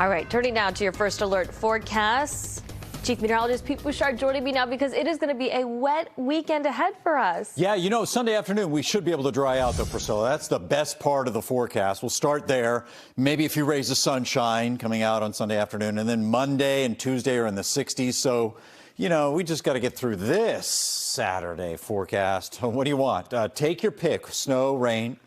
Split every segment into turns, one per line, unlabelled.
All right, turning now to your first alert forecasts. Chief Meteorologist Pete Bouchard joining me now because it is going to be a wet weekend ahead for us.
Yeah, you know, Sunday afternoon, we should be able to dry out, though, Priscilla. That's the best part of the forecast. We'll start there. Maybe a few rays of sunshine coming out on Sunday afternoon. And then Monday and Tuesday are in the 60s. So, you know, we just got to get through this Saturday forecast. What do you want? Take your pick. Snow, rain,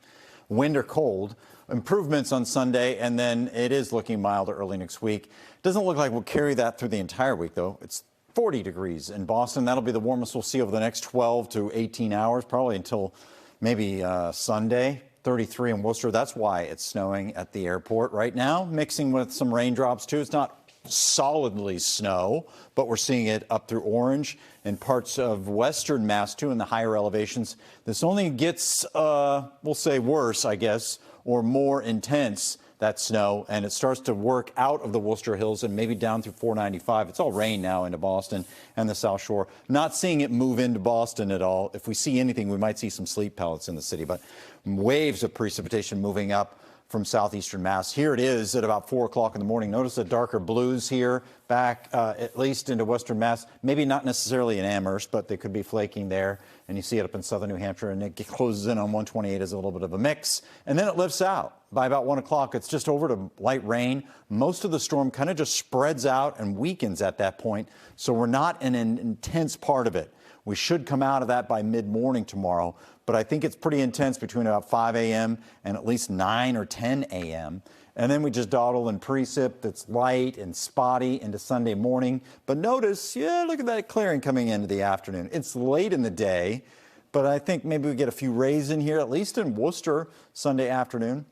wind, or cold. Improvements on Sunday, and then it is looking milder early next week. Doesn't look like we'll carry that through the entire week, though. It's 40 degrees in Boston. That'll be the warmest we'll see over the next 12 to 18 hours, probably until maybe Sunday. 33 in Worcester. That's why it's snowing at the airport right now, mixing with some raindrops, too. It's not solidly snow, but we're seeing it up through Orange and parts of western Mass, too, in the higher elevations. This only gets, we'll say, worse, I guess, or more intense, that snow, and it starts to work out of the Worcester Hills and maybe down through 495. It's all rain now into Boston and the South Shore. Not seeing it move into Boston at all. If we see anything, we might see some sleet pellets in the city, but waves of precipitation moving up from southeastern Mass. Here it is at about 4 o'clock in the morning. Notice the darker blues here back at least into western Mass. Maybe not necessarily in Amherst, but they could be flaking there. And you see it up in southern New Hampshire, and it closes in on 128 as a little bit of a mix. And then it lifts out. By about 1 o'clock, it's just over to light rain. Most of the storm kind of just spreads out and weakens at that point. So we're not in an intense part of it. We should come out of that by mid-morning tomorrow, but I think it's pretty intense between about 5 a.m. and at least 9 or 10 a.m. And then we just dawdle in precip that's light and spotty into Sunday morning. But notice, yeah, look at that clearing coming into the afternoon. It's late in the day, but I think maybe we get a few rays in here, at least in Worcester, Sunday afternoon.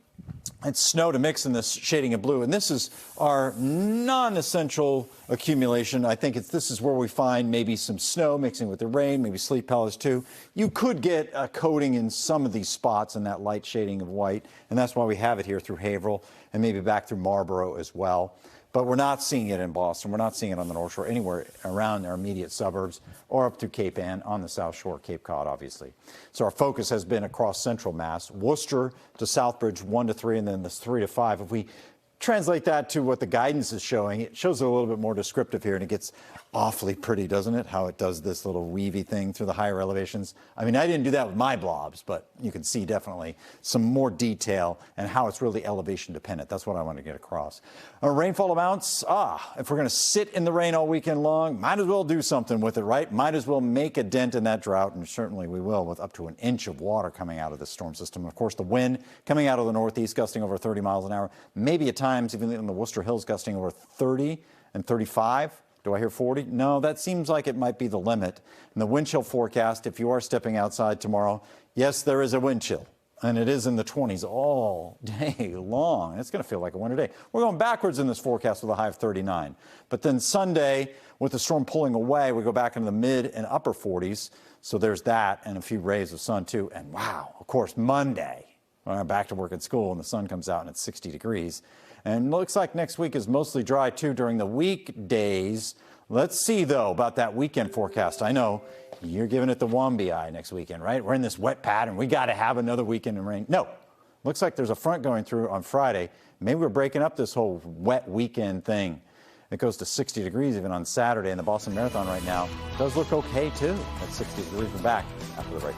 It's snow to mix in this shading of blue, and this is our non-essential accumulation. I think this is where we find maybe some snow mixing with the rain, maybe sleet pellets too. You could get a coating in some of these spots in that light shading of white, and that's why we have it here through Haverhill and maybe back through Marlborough as well. But we're not seeing it in Boston. We're not seeing it on the North Shore, anywhere around our immediate suburbs or up through Cape Ann on the South Shore, Cape Cod, obviously. So our focus has been across central Mass, Worcester to Southbridge 1 to 3, and then this 3 to 5. If we translate that to what the guidance is showing, it shows it a little bit more descriptive here, and it gets awfully pretty, doesn't it? How it does this little weavy thing through the higher elevations. I mean, I didn't do that with my blobs, but you can see definitely some more detail and how it's really elevation dependent. That's what I want to get across. Our rainfall amounts, if we're going to sit in the rain all weekend long, might as well do something with it, right? Might as well make a dent in that drought, and certainly we will, with up to an inch of water coming out of this storm system. Of course, the wind coming out of the northeast, gusting over 30 miles an hour, maybe at times even in the Worcester Hills gusting over 30 and 35. Do I hear 40? No, that seems like it might be the limit. And the wind chill forecast, if you are stepping outside tomorrow, yes, there is a wind chill. And it is in the 20s all day long. It's going to feel like a winter day. We're going backwards in this forecast with a high of 39. But then Sunday, with the storm pulling away, we go back into the mid and upper 40s. So there's that and a few rays of sun, too. And wow, of course, Monday, we're back to work at school, and the sun comes out, and it's 60 degrees. And looks like next week is mostly dry, too, during the weekdays. Let's see, though, about that weekend forecast. I know you're giving it the Wombi eye next weekend, right? We're in this wet pattern. We got to have another weekend in rain. No, looks like there's a front going through on Friday. Maybe we're breaking up this whole wet weekend thing. It goes to 60 degrees even on Saturday, and the Boston Marathon right now does look okay, too, at 60 degrees. We're back after the break.